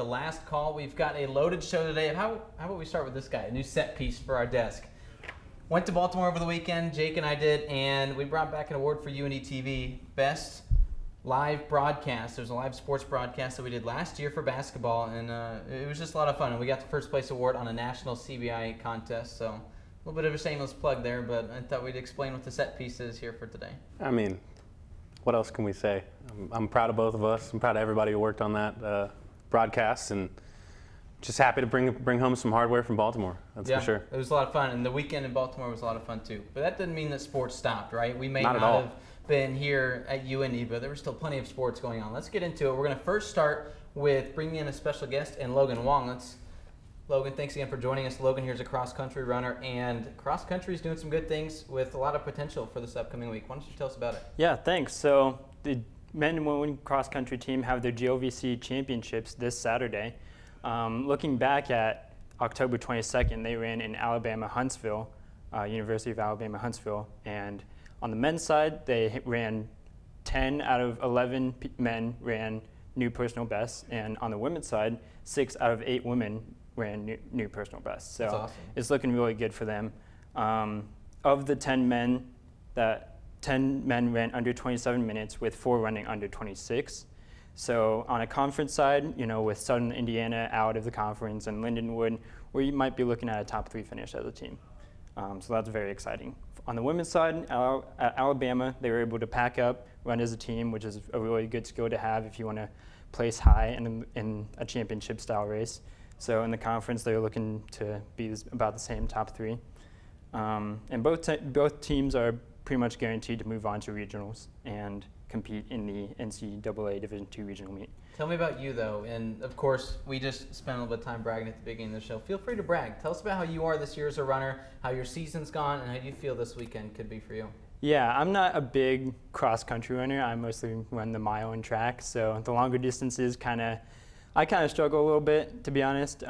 last call. We've got a loaded show today. How about we start with this guy, a new set piece for our desk. Went to Baltimore over the weekend, Jake and I did, and we brought back an award for UINDY TV, Best Live Broadcast. There's a live sports broadcast that we did last year for basketball, and it was just a lot of fun. And we got the first place award on a national CBI contest, so a little bit of a shameless plug there, but I thought we'd explain what the set piece is here for today. I mean, what else can we say? I'm proud of both of us. I'm proud of everybody who worked on that broadcast, and just happy to bring home some hardware from Baltimore. That's for sure. It was a lot of fun, and the weekend in Baltimore was a lot of fun too. But that didn't mean that sports stopped, right? We may not have been here at UINDY, but there was still plenty of sports going on. Let's get into it. We're going to first start with bringing in a special guest and Logan Wong. Logan, thanks again for joining us. Logan here's a cross-country runner, and cross-country is doing some good things with a lot of potential for this upcoming week. Why don't you tell us about it? Yeah, thanks. So the men and women cross-country team have their GOVC championships this Saturday. Looking back at October 22nd, they ran in Alabama, Huntsville, University of Alabama, Huntsville, and on the men's side, they ran 10 out of 11 men ran new personal bests, and on the women's side, 6 out of 8 women ran new personal bests. So that's awesome. It's looking really good for them. Of the 10 men, 10 men ran under 27 minutes, with 4 running under 26. So on a conference side, with Southern Indiana out of the conference and Lindenwood, we might be looking at a top 3 finish as a team. So that's very exciting. On the women's side, at Alabama, they were able to pack up, run as a team, which is a really good skill to have if you want to place high in a championship-style race. So in the conference, they were looking to be about the same top 3. And both teams are pretty much guaranteed to move on to regionals and compete in the NCAA Division II regional meet. Tell me about you, though, and of course, we just spent a little bit of time bragging at the beginning of the show. Feel free to brag. Tell us about how you are this year as a runner, how your season's gone, and how you feel this weekend could be for you. Yeah, I'm not a big cross-country runner. I mostly run the mile and track, so the longer distances I kind of struggle a little bit, to be honest,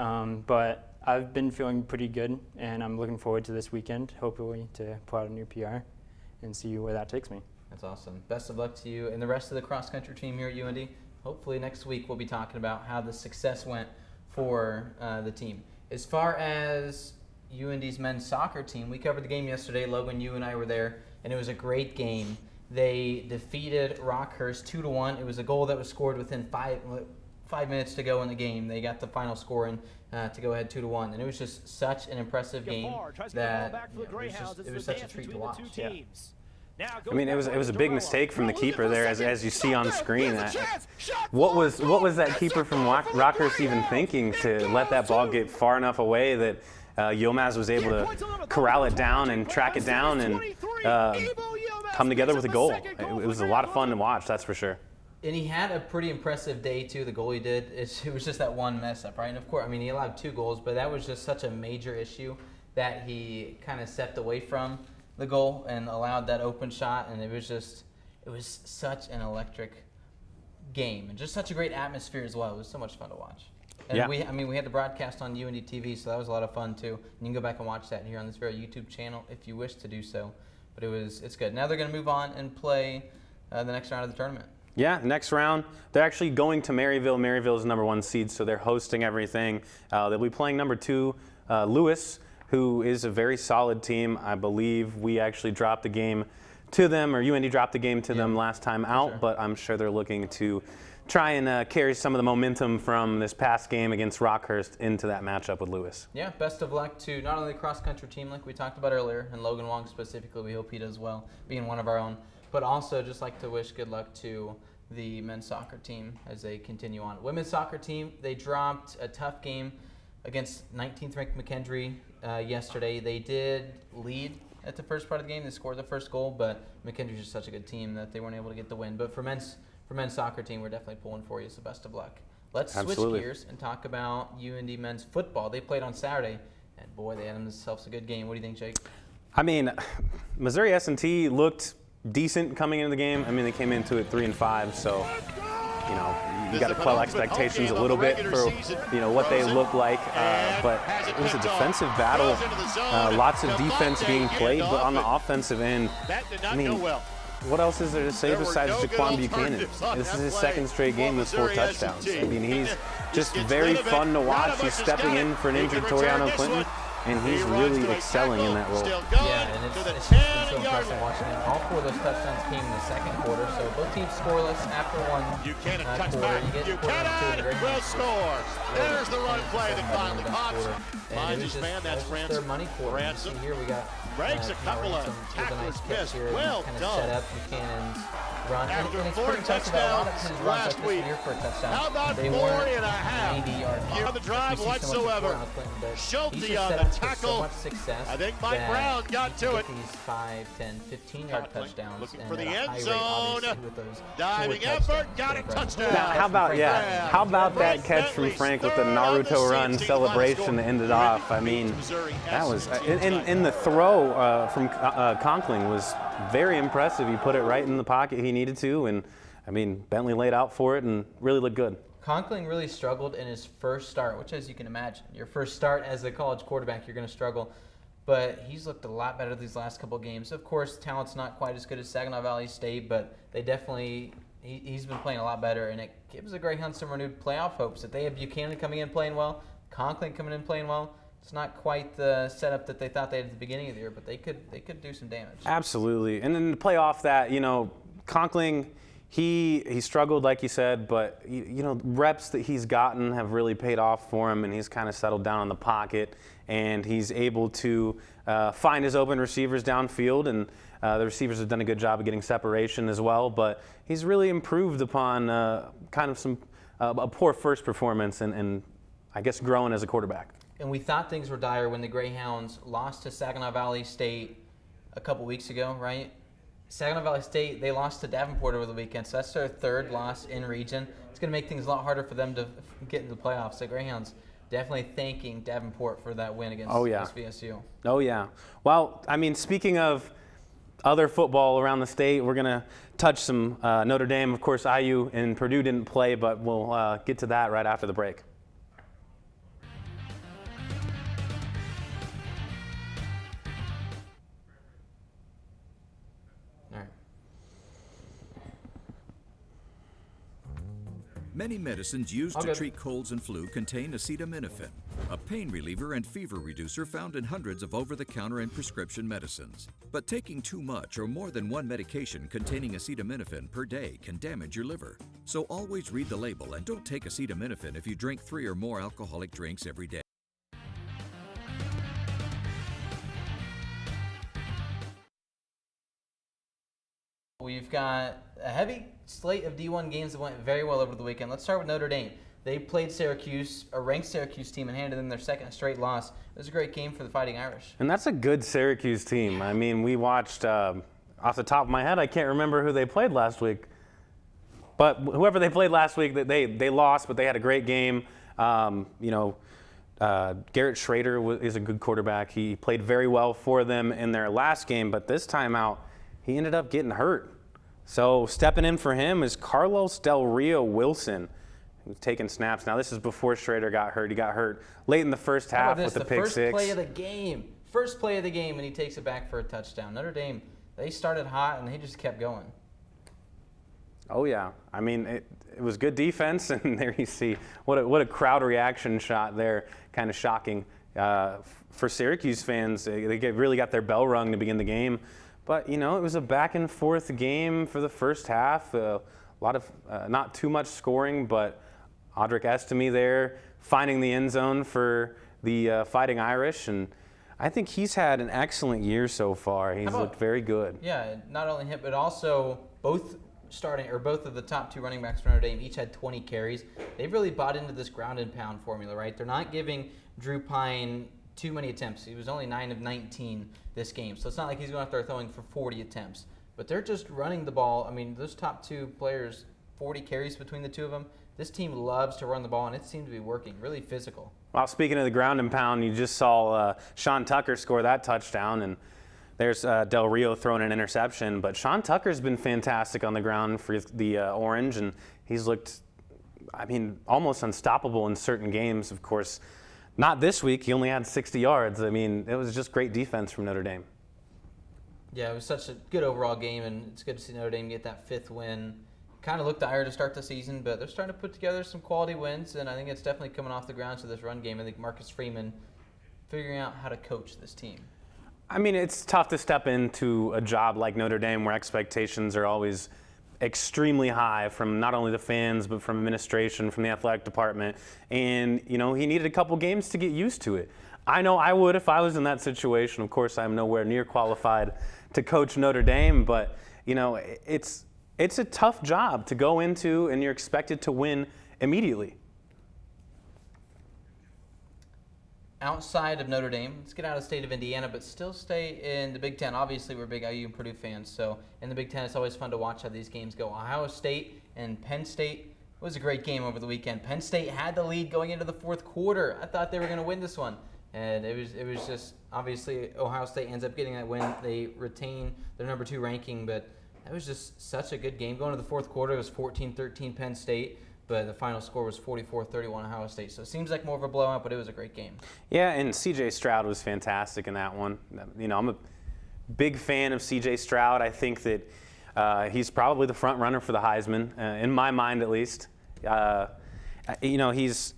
but I've been feeling pretty good, and I'm looking forward to this weekend, hopefully, to put out a new PR and see where that takes me. That's awesome. Best of luck to you and the rest of the cross-country team here at UINDY. Hopefully next week we'll be talking about how the success went for the team. As far as UINDY's men's soccer team, we covered the game yesterday. Logan, you and I were there, and it was a great game. They defeated Rockhurst 2-1. It was a goal that was scored within 5 minutes to go in the game. They got the final score in to go ahead 2-1, and it was just such an impressive game that it was such a treat to watch. Yeah. I mean, it was a big mistake from the keeper there, as you see on screen. What was that keeper from Rockhurst even thinking to let that ball get far enough away that Yilmaz was able to corral it down and track it down and come together with a goal? It was a lot of fun to watch, that's for sure. And he had a pretty impressive day, too, the goal he did. It was just that one mess-up, right? And, of course, I mean, he allowed 2 goals, but that was just such a major issue that he kind of stepped away from the goal and allowed that open shot, and it was such an electric game and just such a great atmosphere as well. It was so much fun to watch. And we had the broadcast on UINDY TV, so that was a lot of fun too. And you can go back and watch that here on this very YouTube channel if you wish to do so. But it's good. Now they're going to move on and play the next round of the tournament. Yeah, next round, they're actually going to Maryville. Maryville is the #1 seed, so they're hosting everything. They'll be playing #2, Lewis, who is a very solid team. I believe we actually dropped the game to them, or UINDY dropped the game to them last time out, but I'm sure they're looking to try and carry some of the momentum from this past game against Rockhurst into that matchup with Lewis. Yeah, best of luck to not only the cross-country team like we talked about earlier, and Logan Wong specifically, we hope he does well, being one of our own, but also just like to wish good luck to the men's soccer team as they continue on. Women's soccer team, they dropped a tough game against 19th ranked McKendree yesterday. They did lead at the first part of the game. They scored the first goal, but McKendree's just such a good team that they weren't able to get the win. But for men's soccer team, we're definitely pulling for you, so best of luck. Let's switch gears and talk about UINDY men's football. They played on Saturday, and boy, they had themselves a good game. What do you think, Jake? I mean, Missouri S&T looked decent coming into the game. I mean, they came into it 3-5, so you got to quell expectations a little bit for what they look like. But it was a defensive battle, lots of defense being played, but on the offensive end, I mean, what else is there to say besides Jaquan Buchanan? This is his second straight game with 4 touchdowns. I mean, he's just very fun to watch. He's stepping in for an injured Toriano Clinton, and he's really excelling in that role. Yeah, and it's just been so impressive watching him. All 4 of those touchdowns came in the second quarter, so both teams scoreless after one quarter. You get quarter 2 in the great will score. There's the run play that finally pops. Finds his man, that's Ransom. Their money quarter. Here we got breaks a couple of tacklers missed. Well done. Set up Buchanan's run. After and 4 touchdowns last week. For a touchdown. How about 4 and a half? 90-yard On the drive whatsoever. Schulte on the tackle. I think Mike Brown got to it. These 5, 10, 15-yard touchdowns. Looking for the end zone. Diving effort. Got a touchdown. Now, how about that catch from Frank with the Naruto run celebration to end it off? I mean, that was in the throw from Conkling was very impressive. He put it right in the pocket he needed to, and I mean, Bentley laid out for it and really looked good. Conkling really struggled in his first start, which, as you can imagine, your first start as a college quarterback, you're going to struggle. But he's looked a lot better these last couple games. Of course, talent's not quite as good as Saginaw Valley State, but they definitely he's been playing a lot better, and it gives the Greyhounds some renewed playoff hopes. That they have Buchanan coming in playing well, Conkling coming in playing well. It's not quite the setup that they thought they had at the beginning of the year, but they could do some damage. Absolutely, and then to play off that, Conkling, he struggled, like you said, but reps that he's gotten have really paid off for him, and he's kind of settled down in the pocket, and he's able to find his open receivers downfield, and the receivers have done a good job of getting separation as well. But he's really improved upon kind of a poor first performance, and I guess growing as a quarterback. And we thought things were dire when the Greyhounds lost to Saginaw Valley State a couple weeks ago, right? Saginaw Valley State, they lost to Davenport over the weekend, so that's their 3rd loss in region. It's going to make things a lot harder for them to get into the playoffs. The Greyhounds definitely thanking Davenport for that win against VSU. Oh, yeah. Well, I mean, speaking of other football around the state, we're going to touch some Notre Dame. Of course, IU and Purdue didn't play, but we'll get to that right after the break. Many medicines used to treat colds and flu contain acetaminophen, a pain reliever and fever reducer found in hundreds of over-the-counter and prescription medicines. But taking too much or more than one medication containing acetaminophen per day can damage your liver. So always read the label and don't take acetaminophen if you drink 3 or more alcoholic drinks every day. We've got a heavy slate of D1 games that went very well over the weekend. Let's start with Notre Dame. They played Syracuse, a ranked Syracuse team, and handed them their 2nd straight loss. It was a great game for the Fighting Irish. And that's a good Syracuse team. I mean, we watched, off the top of my head, I can't remember who they played last week. But whoever they played last week, they lost, but they had a great game. Garrett Schrader is a good quarterback. He played very well for them in their last game, but this time out, he ended up getting hurt. So stepping in for him is Carlos Del Rio Wilson, who's taking snaps. Now, this is before Schrader got hurt. He got hurt late in the first half with the pick six. First play of the game. First play of the game, and he takes it back for a touchdown. Notre Dame, they started hot, and they just kept going. Oh, yeah. I mean, it was good defense, and there you see what a crowd reaction shot there. Kind of shocking for Syracuse fans. They really got their bell rung to begin the game. But, it was a back-and-forth game for the first half. A lot of not too much scoring, but Audric Estime there finding the end zone for the Fighting Irish. And I think he's had an excellent year so far. He's looked very good. Yeah, not only him, but also both of the top 2 running backs for Notre Dame each had 20 carries. They've really bought into this ground and pound formula, right? They're not giving Drew Pine too many attempts. He was only 9 of 19 this game. So it's not like he's going out there throwing for 40 attempts. But they're just running the ball. I mean, those top 2 players, 40 carries between the 2 of them. This team loves to run the ball, and it seemed to be working. Really physical. Well, speaking of the ground and pound, you just saw Sean Tucker score that touchdown, and there's Del Rio throwing an interception. But Sean Tucker's been fantastic on the ground for the Orange, and he's looked, almost unstoppable in certain games, of course. Not this week. He only had 60 yards. I mean, it was just great defense from Notre Dame. Yeah, it was such a good overall game, and it's good to see Notre Dame get that 5th win. Kind of looked dire to start the season, but they're starting to put together some quality wins, and I think it's definitely coming off the grounds of this run game. I think Marcus Freeman figuring out how to coach this team. I mean, it's tough to step into a job like Notre Dame where expectations are always extremely high from not only the fans but from administration, from the athletic department. And, you know, he needed a couple games to get used to it. I know I would if I was in that situation. Of course, I'm nowhere near qualified to coach Notre Dame, but, you know, it's a tough job to go into and you're expected to win immediately. Outside of Notre Dame, let's get out of the state of Indiana, but still stay in the Big Ten. Obviously, we're big IU and Purdue fans, so in the Big Ten, it's always fun to watch how these games go. Ohio State and Penn State was a great game over the weekend. Penn State had the lead going into the 4th quarter. I thought they were going to win this one, and it was just obviously Ohio State ends up getting that win. They retain their number 2 ranking, but that was just such a good game. Going to the 4th quarter, it was 14-13 Penn State. But the final score was 44-31 Ohio State. So it seems like more of a blowout, but it was a great game. Yeah, and C.J. Stroud was fantastic in that one. You know, I'm a big fan of C.J. Stroud. I think that he's probably the front runner for the Heisman, in my mind at least. You know, he's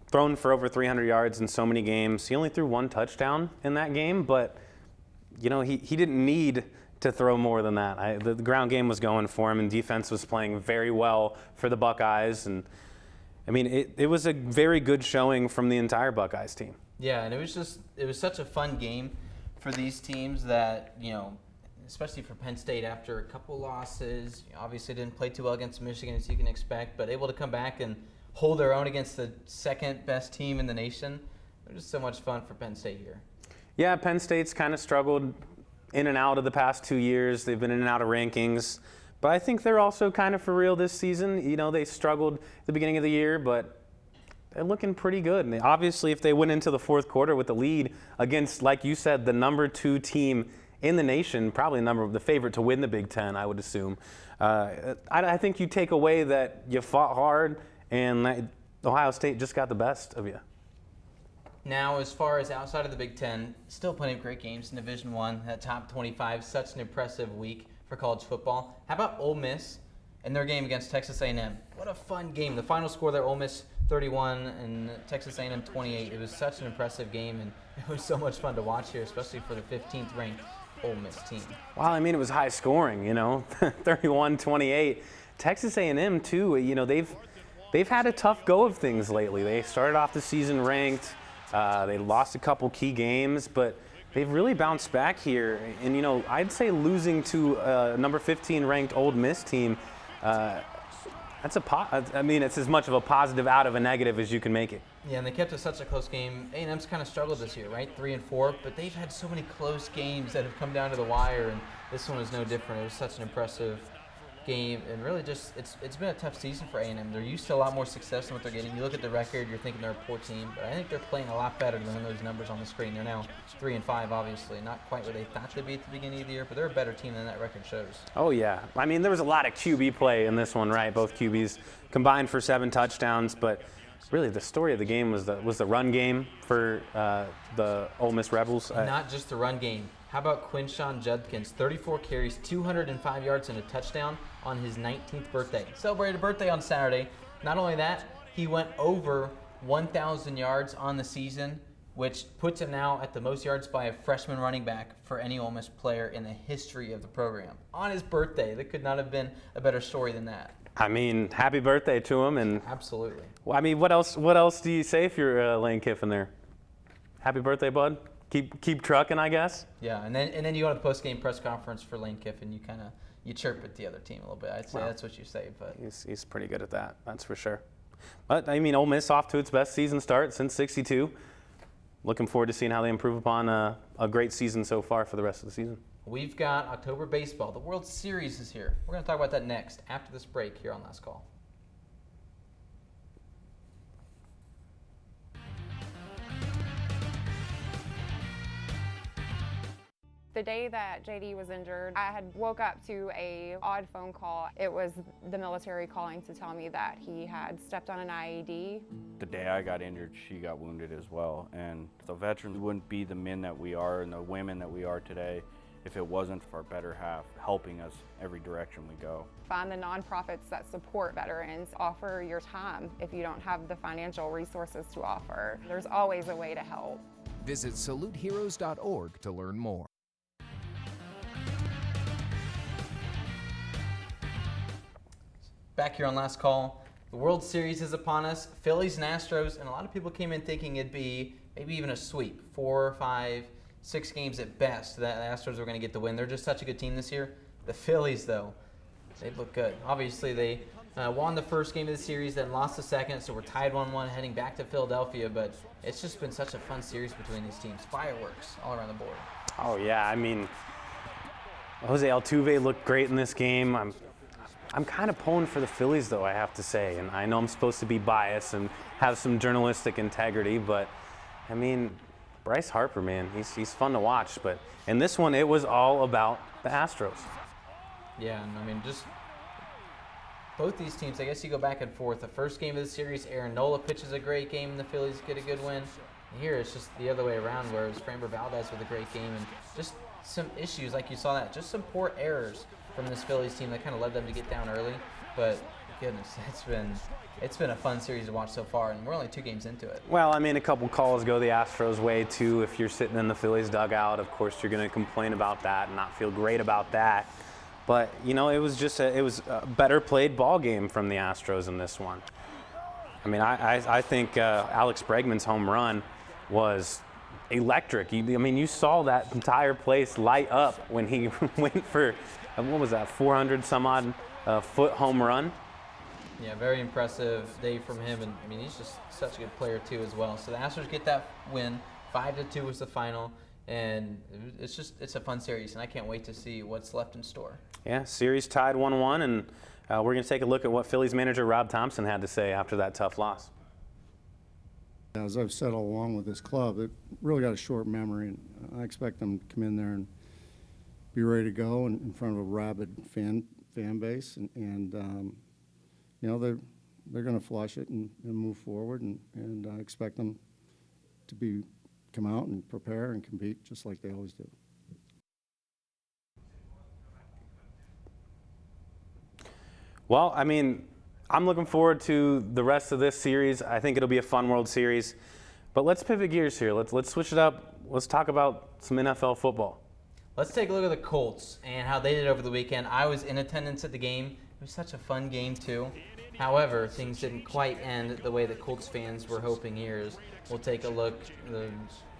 thrown for over 300 yards in so many games. He only threw 1 touchdown in that game, but, you know, he didn't need to throw more than that. The ground game was going for him, and defense was playing very well for the Buckeyes. And I mean, it was a very good showing from the entire Buckeyes team. Yeah, and it was such a fun game for these teams that, you know, especially for Penn State after a couple losses, obviously didn't play too well against Michigan as you can expect, but able to come back and hold their own against the 2nd best team in the nation. It was so much fun for Penn State here. Yeah, Penn State's kind of struggled in and out of the past 2 years. They've been in and out of rankings. But I think they're also kind of for real this season. You know, they struggled at the beginning of the year, but they're looking pretty good. And obviously, if they went into the 4th quarter with the lead against, like you said, the number 2 team in the nation, probably the favorite to win the Big Ten, I would assume. I think you take away that you fought hard and that Ohio State just got the best of you. Now, as far as outside of the Big Ten, still plenty of great games in Division I, that top 25, such an impressive week for college football. How about Ole Miss and their game against Texas A&M? What a fun game. The final score there, Ole Miss 31 and Texas A&M 28. It was such an impressive game, and it was so much fun to watch here, especially for the 15th ranked Ole Miss team. Well, I mean, it was high scoring, you know, 31-28. Texas A&M, too, you know, they've had a tough go of things lately. They started off the season ranked. They lost a couple key games, but they've really bounced back here. And, you know, I'd say losing to a number 15 ranked Ole Miss team, it's as much of a positive out of a negative as you can make it. Yeah, and they kept it such a close game. A&M's kind of struggled this year, right? 3-4, but they've had so many close games that have come down to the wire, and this one is no different. It was such an impressive game, and really just it's been a tough season for A&M. They're used to a lot more success than what they're getting. You look at the record, you're thinking they're a poor team, but I think they're playing a lot better than those numbers on the screen. They're now 3-5, obviously, not quite where they thought they'd be at the beginning of the year, but they're a better team than that record shows. Oh yeah, I mean there was a lot of QB play in this one, right? Both QBs combined for 7 touchdowns, but really the story of the game was the run game for the Ole Miss Rebels. Not just the run game. How about Quinshon Judkins? 34 carries, 205 yards, and a touchdown on his 19th birthday. Celebrated a birthday on Saturday. Not only that, he went over 1,000 yards on the season, which puts him now at the most yards by a freshman running back for any Ole Miss player in the history of the program. On his birthday, there could not have been a better story than that. I mean, happy birthday to him. And absolutely. Well, I mean, what else do you say if you're Lane Kiffin there? Happy birthday, bud. Keep trucking, I guess. Yeah, and then you go to the post-game press conference for Lane Kiffin. You chirp at the other team a little bit. I'd say that's what you say. But he's pretty good at that. That's for sure. But I mean, Ole Miss off to its best season start since '62. Looking forward to seeing how they improve upon a great season so far for the rest of the season. We've got October baseball. The World Series is here. We're going to talk about that next after this break here on Last Call. The day that JD was injured, I had woke up to an odd phone call. It was the military calling to tell me that he had stepped on an IED. The day I got injured, she got wounded as well. And the veterans wouldn't be the men that we are and the women that we are today if it wasn't for our better half helping us every direction we go. Find the nonprofits that support veterans. Offer your time if you don't have the financial resources to offer. There's always a way to help. Visit saluteheroes.org to learn more. Back here on Last Call, the World Series is upon us. Phillies and Astros, and a lot of people came in thinking it'd be maybe even a sweep, 4, 5, 6 games at best that the Astros were going to get the win. They're just such a good team this year. The Phillies, though, they look good. Obviously, they won the first game of the series, then lost the second, so we're tied 1-1 heading back to Philadelphia, but it's just been such a fun series between these teams. Fireworks all around the board. Oh, yeah. I mean, Jose Altuve looked great in this game. I'm kind of pulling for the Phillies, though, I have to say. And I know I'm supposed to be biased and have some journalistic integrity, but, I mean, Bryce Harper, man, he's fun to watch. But in this one, it was all about the Astros. Yeah, and I mean, just both these teams, I guess you go back and forth. The first game of the series, Aaron Nola pitches a great game, and the Phillies get a good win. And here, it's just the other way around, where it was Framber Valdez with a great game, and just some issues, like you saw that, just some poor errors from this Phillies team that kind of led them to get down early. But goodness, it's been a fun series to watch so far, and we're only 2 games into it. Well, I mean, a couple calls go the Astros' way, too. If you're sitting in the Phillies dugout, of course, you're going to complain about that and not feel great about that. But, you know, it was a better played ball game from the Astros in this one. I mean, I think Alex Bregman's home run was electric. I mean, you saw that entire place light up when he went for, what was that, 400-some-odd foot home run. Yeah, very impressive day from him, and I mean, he's just such a good player too as well. So the Astros get that win. 5-2 was the final, and it's a fun series, and I can't wait to see what's left in store. Yeah, series tied 1-1, and we're going to take a look at what Phillies manager Rob Thompson had to say after that tough loss. As I've said all along with this club, it really got a short memory, and I expect them to come in there and be ready to go in front of a rabid fan base, and you know, they're going to flush it and move forward, and I expect them to come out and prepare and compete just like they always do. Well, I mean, I'm looking forward to the rest of this series. I think it'll be a fun World Series. But let's pivot gears here. Let's switch it up. Let's talk about some NFL football. Let's take a look at the Colts and how they did over the weekend. I was in attendance at the game. It was such a fun game, too. However, things didn't quite end the way the Colts fans were hoping here. We'll take a look.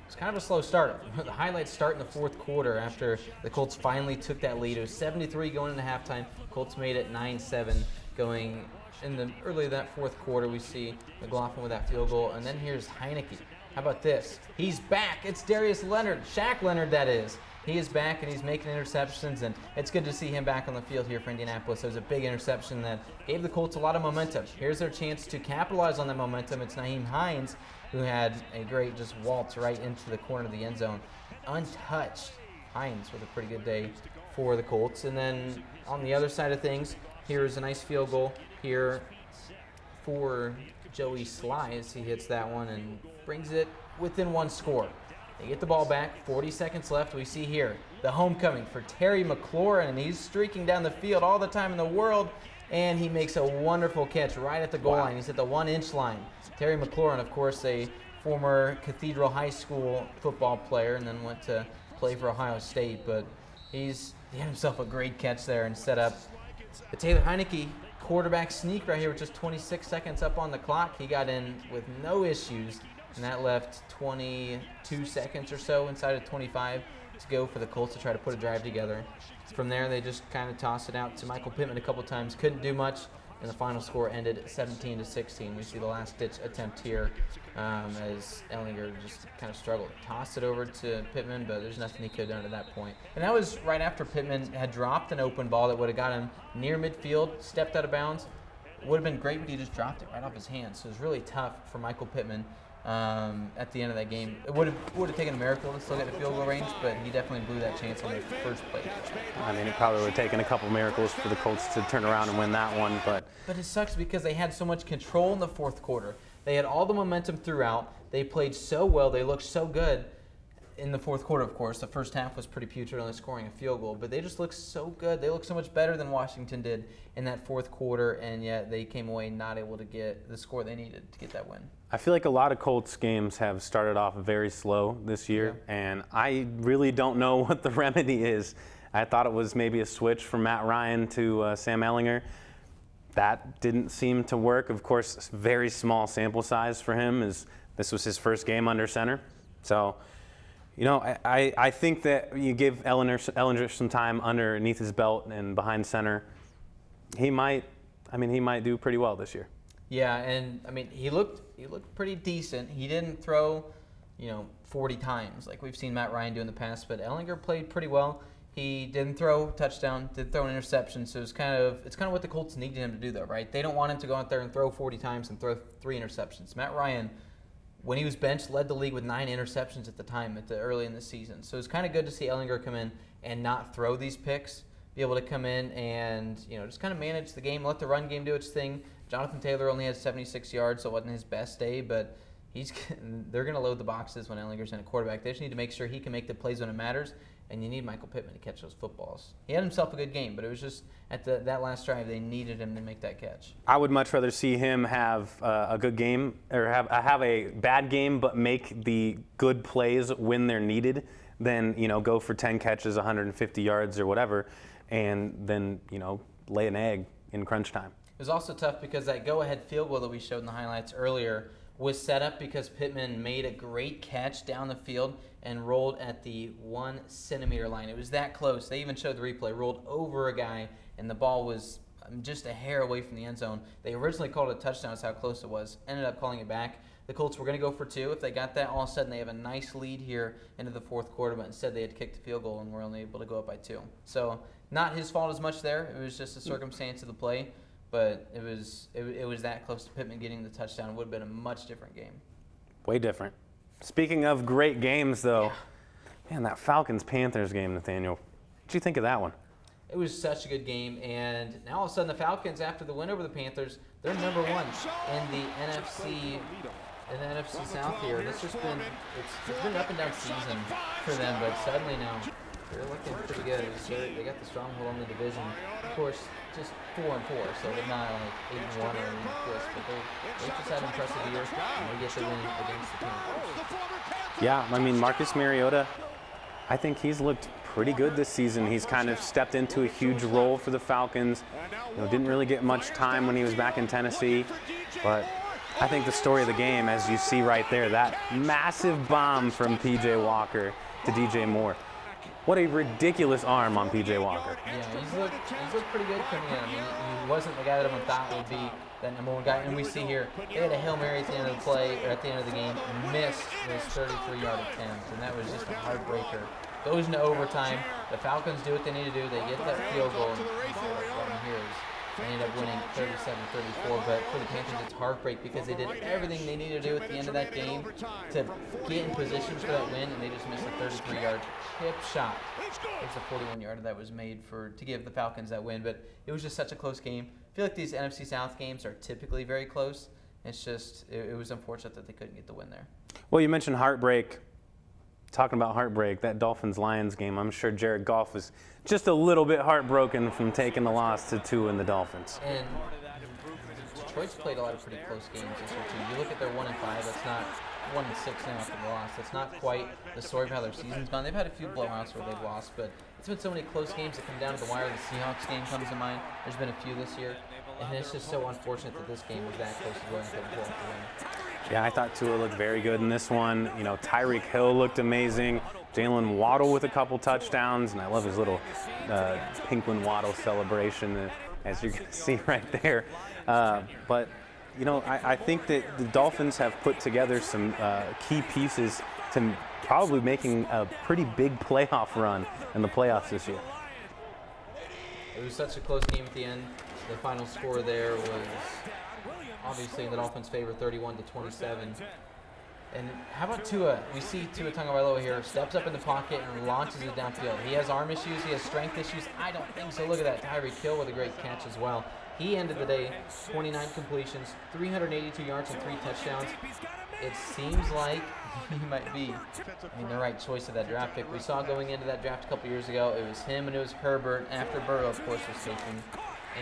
It's kind of a slow start. The highlights start in the fourth quarter after the Colts finally took that lead. It was 73 going into halftime. Colts made it 9-7 going in the early that fourth quarter. We see McLaughlin with that field goal, and then here's Heineke. How about this? He's back. It's Darius Leonard, Shaq Leonard, that is. He is back, and he's making interceptions, and it's good to see him back on the field here for Indianapolis. It was a big interception that gave the Colts a lot of momentum. Here's their chance to capitalize on that momentum. It's Nyheim Hines, who had a great just waltz right into the corner of the end zone. Untouched. Hines with a pretty good day for the Colts. And then on the other side of things, here's a nice field goal here for Joey Sly as he hits that one and brings it within 1 score. They get the ball back, 40 seconds left. We see here the homecoming for Terry McLaurin, and he's streaking down the field all the time in the world, and he makes a wonderful catch right at the goal line. He's at the 1-inch line. Terry McLaurin, of course, a former Cathedral High School football player and then went to play for Ohio State, but he had himself a great catch there and set up the Taylor Heineke quarterback sneak right here with just 26 seconds up on the clock. He got in with no issues, and that left 22 seconds or so inside of 25 to go for the Colts to try to put a drive together. From there, they just kind of tossed it out to Michael Pittman a couple times. Couldn't do much, and the final score ended 17-16. We see the last-ditch attempt here as Ellinger just kind of struggled. Tossed it over to Pittman, but there's nothing he could have done at that point. And that was right after Pittman had dropped an open ball that would have got him near midfield, stepped out of bounds. It would have been great, but he just dropped it right off his hands. So it was really tough for Michael Pittman at the end of that game. It would have taken a miracle to still get a field goal range, but he definitely blew that chance on the first play. I mean, it probably would have taken a couple miracles for the Colts to turn around and win that one. But it sucks because they had so much control in the fourth quarter. They had all the momentum throughout. They played so well. They looked so good. in the fourth quarter, of course, the first half was pretty putrid, only scoring a field goal, but they just looked so good. They looked so much better than Washington did in that fourth quarter, and yet they came away not able to get the score they needed to get that win. I feel like a lot of Colts games have started off very slow this year, and I really don't know what the remedy is. I thought it was maybe a switch from Matt Ryan to Sam Ehlinger. That didn't seem to work. Of course, very small sample size for him, as this was his first game under center. So, you know, I think that you give Ehlinger some time underneath his belt and behind center, he might do pretty well this year. Yeah, and I mean, he looked pretty decent. He didn't throw, 40 times like we've seen Matt Ryan do in the past, but Ehlinger played pretty well. He didn't throw a touchdown, did throw an interception, so it's kind of what the Colts needed him to do, though, right? They don't want him to go out there and throw 40 times and throw 3 interceptions. Matt Ryan, when he was benched, led the league with 9 interceptions at the time, early in the season. So it's kind of good to see Ehlinger come in and not throw these picks, be able to come in and just kind of manage the game, let the run game do its thing. Jonathan Taylor only had 76 yards, so it wasn't his best day, but they're going to load the boxes when Ehlinger's in a quarterback. They just need to make sure he can make the plays when it matters. And you need Michael Pittman to catch those footballs. He had himself a good game, but it was just at that last drive they needed him to make that catch. I would much rather see him have a good game or have a bad game but make the good plays when they're needed than go for 10 catches, 150 yards or whatever, and then lay an egg in crunch time. It was also tough because that go-ahead field goal that we showed in the highlights earlier was set up because Pittman made a great catch down the field and rolled at the 1 centimeter line. It was that close. They even showed the replay. Rolled over a guy, and the ball was just a hair away from the end zone. They originally called it a touchdown. That's how close it was. Ended up calling it back. The Colts were going to go for 2. If they got that, all of a sudden they have a nice lead here into the fourth quarter, but instead they had kicked the field goal and were only able to go up by 2. So not his fault as much there. It was just a circumstance of the play. But it was that close to Pittman getting the touchdown. It would have been a much different game. Way different. Speaking of great games, though, man, that Falcons-Panthers game, Nathaniel, what'd you think of that one? It was such a good game, and now all of a sudden the Falcons, after the win over the Panthers, they're number 1 in the NFC South here. It's been an up and down season for them, but suddenly now they're looking pretty good. They got the stronghold on the division. Of course, just 4-4, so they're not like 8-1 or anything like this, but they just had an impressive year, and they get the win against the Panthers. Yeah, I mean, Marcus Mariota, I think he's looked pretty good this season. He's kind of stepped into a huge role for the Falcons. Didn't really get much time when he was back in Tennessee, but I think the story of the game, as you see right there, that massive bomb from P.J. Walker to D.J. Moore. What a ridiculous arm on P.J. Walker. Yeah, he's looked pretty good coming in. I mean, he wasn't the guy that everyone thought would be that number 1 guy. And we see here, they had a Hail Mary at the end of the play, or at the end of the game, missed this 33-yard attempt, and that was just a heartbreaker. Goes into overtime. The Falcons do what they need to do. They get that field goal. They ended up winning 37-34, but for the Panthers, it's heartbreak because they did everything they needed to do at the end of that game to get in position for that win, and they just missed a 33-yard chip shot. It was a 41-yarder that was made to give the Falcons that win, but it was just such a close game. I feel like these NFC South games are typically very close. It's just, it was unfortunate that they couldn't get the win there. Well, you mentioned heartbreak. Talking about heartbreak, that Dolphins-Lions game, I'm sure Jared Goff was just a little bit heartbroken from taking the loss to 2 in the Dolphins. And Detroit's played a lot of pretty close games this year, too. You look at their 1-5, that's not 1-6 now after the loss. That's not quite the story of how their season's gone. They've had a few blowouts where they've lost, but it's been so many close games that come down to the wire. The Seahawks game comes to mind. There's been a few this year, and it's just so unfortunate that this game was that close to going for the win. Yeah, I thought Tua looked very good in this one. Tyreek Hill looked amazing. Jalen Waddle with a couple touchdowns, and I love his little Pinkwin Waddle celebration, as you can see right there. But I think that the Dolphins have put together some key pieces to probably making a pretty big playoff run in the playoffs this year. It was such a close game at the end. The final score there was obviously in the Dolphins' favor, 31-27. And how about Tua? We see Tua Tagovailoa here, steps up in the pocket and launches it downfield. He has arm issues, he has strength issues. I don't think so. Look at that. Tyreek Hill with a great catch as well. He ended the day 29 completions, 382 yards and 3 touchdowns. It seems like he might be, the right choice of that draft pick. We saw going into that draft a couple years ago, it was him and it was Herbert after Burrow, of course, was taken.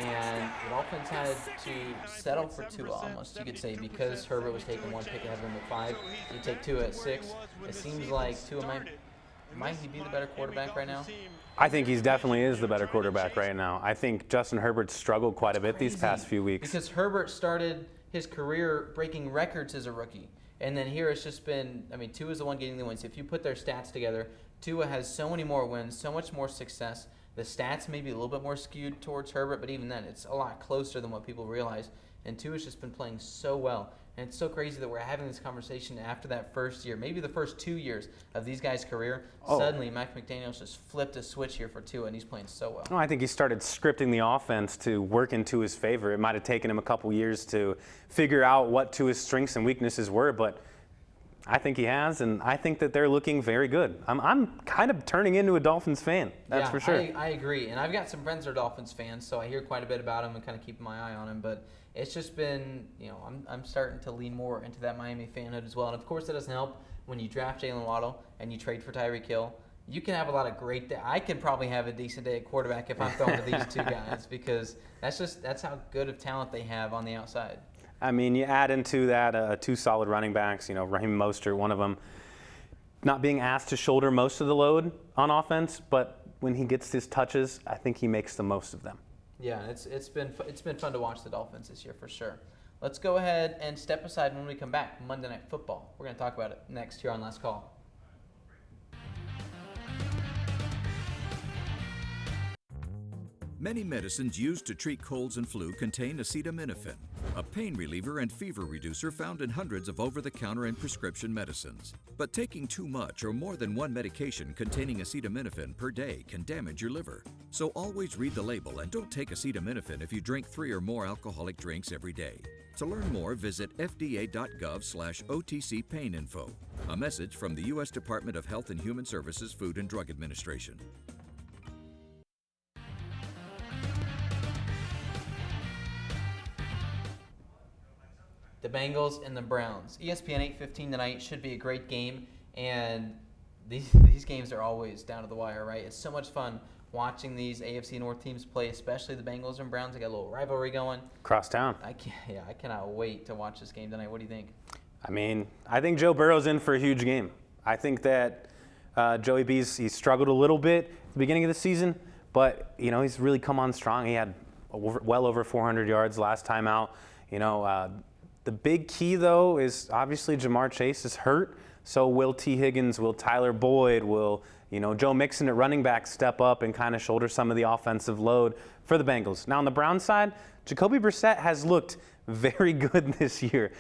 And the Dolphins had to settle for Tua almost, you could say, because Herbert was taking one pick ahead of him at 5. You take Tua at 6. It seems like Tua might he be the better quarterback right now? I think he definitely is the better quarterback right now. I think Justin Herbert struggled quite a bit these past few weeks. Because Herbert started his career breaking records as a rookie. And then here it's just been, Tua's the one getting the wins. If you put their stats together, Tua has so many more wins, so much more success. The stats may be a little bit more skewed towards Herbert, but even then, it's a lot closer than what people realize. And Tua's just been playing so well. And it's so crazy that we're having this conversation after that first year, maybe the first 2 years of these guys' career. Suddenly, Mike McDaniel's just flipped a switch here for Tua, and he's playing so well. No, I think he started scripting the offense to work into his favor. It might have taken him a couple years to figure out what Tua's strengths and weaknesses were, but I think he has, and I think that they're looking very good. I'm kind of turning into a Dolphins fan, that's for sure. I agree, and I've got some friends that are Dolphins fans, so I hear quite a bit about him and kind of keep my eye on him, but it's just been, I'm starting to lean more into that Miami fanhood as well, and of course it doesn't help when you draft Jalen Waddle and you trade for Tyreek Hill. You can have a lot of great days. I could probably have a decent day at quarterback if I'm throwing to these two guys, because that's how good of talent they have on the outside. You add into that 2 solid running backs, Raheem Mostert, one of them, not being asked to shoulder most of the load on offense, but when he gets his touches, I think he makes the most of them. Yeah, it's been fun to watch the Dolphins this year for sure. Let's go ahead and step aside when we come back. Monday Night Football. We're going to talk about it next here on Last Call. Many medicines used to treat colds and flu contain acetaminophen, a pain reliever and fever reducer found in hundreds of over-the-counter and prescription medicines. But taking too much or more than one medication containing acetaminophen per day can damage your liver. So always read the label and don't take acetaminophen if you drink 3 or more alcoholic drinks every day. To learn more, visit fda.gov/OTC pain info. A message from the U.S. Department of Health and Human Services Food and Drug Administration. The Bengals and the Browns. ESPN 8:15 tonight should be a great game, and these games are always down to the wire, right? It's so much fun watching these AFC North teams play, especially the Bengals and Browns. They got a little rivalry going. Cross town. I cannot wait to watch this game tonight. What do you think? I think Joe Burrow's in for a huge game. I think that Joey B's, he struggled a little bit at the beginning of the season, but he's really come on strong. He had well over 400 yards last time out. The big key, though, is obviously Jamar Chase is hurt. So will T. Higgins, will Tyler Boyd, will Joe Mixon at running back step up and kind of shoulder some of the offensive load for the Bengals. Now on the Browns side, Jacoby Brissett has looked very good this year.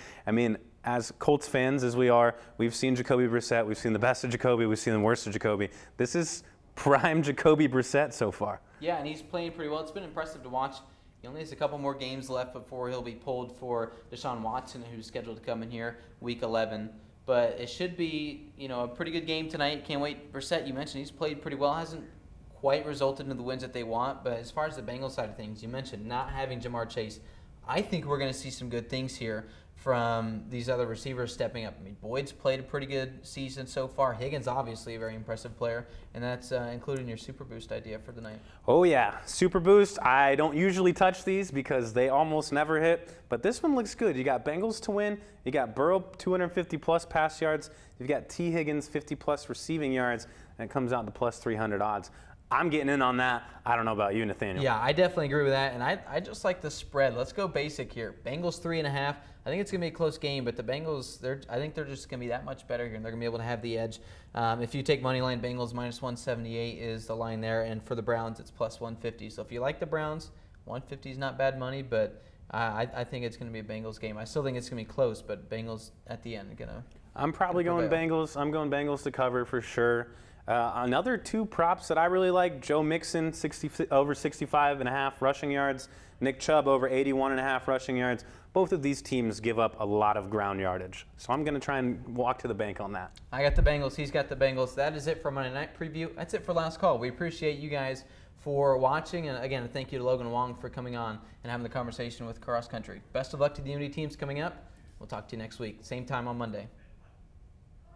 As Colts fans as we are, we've seen Jacoby Brissett, we've seen the best of Jacoby, we've seen the worst of Jacoby. This is prime Jacoby Brissett so far. Yeah, and he's playing pretty well. It's been impressive to watch. He only has a couple more games left before he'll be pulled for Deshaun Watson, who's scheduled to come in here week 11. But it should be, a pretty good game tonight. Can't wait. Brissett, you mentioned he's played pretty well. Hasn't quite resulted in the wins that they want. But as far as the Bengals side of things, you mentioned not having Jamar Chase. I think we're going to see some good things here from these other receivers stepping up. Boyd's played a pretty good season so far. Higgins, obviously, a very impressive player. And that's including your Super Boost idea for the night. Oh, yeah. Super Boost. I don't usually touch these because they almost never hit. But this one looks good. You got Bengals to win. You got Burrow 250-plus pass yards. You've got T. Higgins 50-plus receiving yards. And it comes out to plus 300 odds. I'm getting in on that. I don't know about you, Nathaniel. Yeah, I definitely agree with that. And I just like the spread. Let's go basic here. Bengals 3.5. I think it's going to be a close game, but the Bengals, I think they're just going to be that much better here, and they're going to be able to have the edge. If you take money line, Bengals minus 178 is the line there, and for the Browns, it's plus 150. So if you like the Browns, 150 is not bad money, but I think it's going to be a Bengals game. I still think it's going to be close, but Bengals at the end are going to. I'm probably going Bengals. I'm going Bengals to cover for sure. Another 2 props that I really like, Joe Mixon, over 65.5 rushing yards. Nick Chubb, over 81.5 rushing yards. Both of these teams give up a lot of ground yardage. So I'm going to try and walk to the bank on that. I got the Bengals. He's got the Bengals. That is it for Monday Night Preview. That's it for Last Call. We appreciate you guys for watching. And again, thank you to Logan Wong for coming on and having the conversation with Cross Country. Best of luck to the UINDY teams coming up. We'll talk to you next week. Same time on Monday.